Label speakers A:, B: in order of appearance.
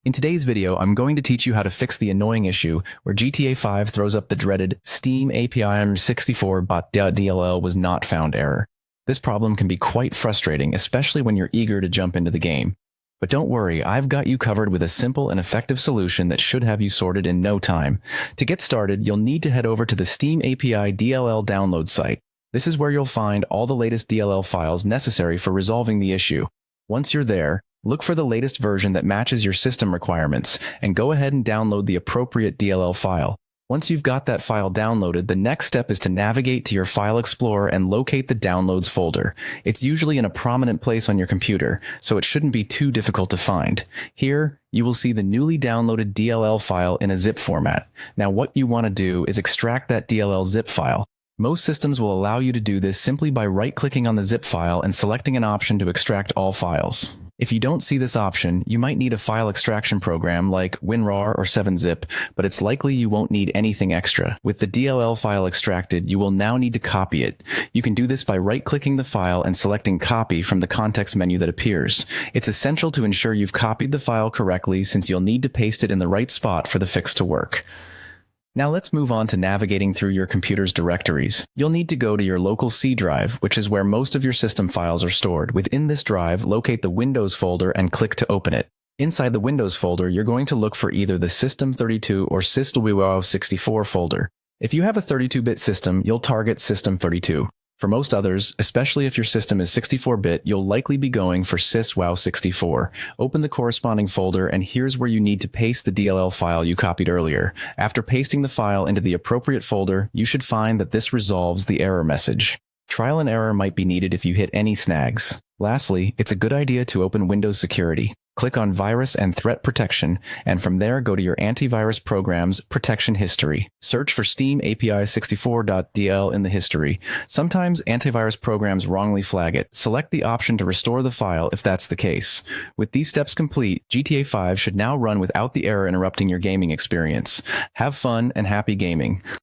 A: In today's video, I'm going to teach you how to fix the annoying issue where GTA 5 throws up the dreaded Steam api.64.Dll was not found error. This problem can be quite frustrating, especially when you're eager to jump into the game. But don't worry, I've got you covered with a simple and effective solution that should have you sorted in no time. To get started, you'll need to head over to the Steam api.dll download site. This is where you'll find all the latest DLL files necessary for resolving the issue. Once you're there, look for the latest version that matches your system requirements, and go ahead and download the appropriate DLL file. Once you've got that file downloaded, the next step is to navigate to your File Explorer and locate the Downloads folder. It's usually in a prominent place on your computer, so it shouldn't be too difficult to find. Here, you will see the newly downloaded DLL file in a zip format. Now what you want to do is extract that DLL zip file. Most systems will allow you to do this simply by right-clicking on the zip file and selecting an option to extract all files. If you don't see this option, you might need a file extraction program like WinRAR or 7-Zip, but it's likely you won't need anything extra. With the DLL file extracted, you will now need to copy it. You can do this by right-clicking the file and selecting Copy from the context menu that appears. It's essential to ensure you've copied the file correctly, since you'll need to paste it in the right spot for the fix to work. Now let's move on to navigating through your computer's directories. You'll need to go to your local C drive, which is where most of your system files are stored. Within this drive, locate the Windows folder and click to open it. Inside the Windows folder, you're going to look for either the System32 or System64 folder. If you have a 32-bit system, you'll target System32. For most others, especially if your system is 64-bit, you'll likely be going for SysWow64. Open the corresponding folder, and here's where you need to paste the DLL file you copied earlier. After pasting the file into the appropriate folder, you should find that this resolves the error message. Trial and error might be needed if you hit any snags. Lastly, it's a good idea to open Windows Security. Click on Virus and Threat Protection, and from there go to your antivirus program's protection history. Search for Steam api64.dll in the history. Sometimes antivirus programs wrongly flag it. Select the option to restore the file if that's the case. With these steps complete, GTA 5 should now run without the error interrupting your gaming experience. Have fun and happy gaming.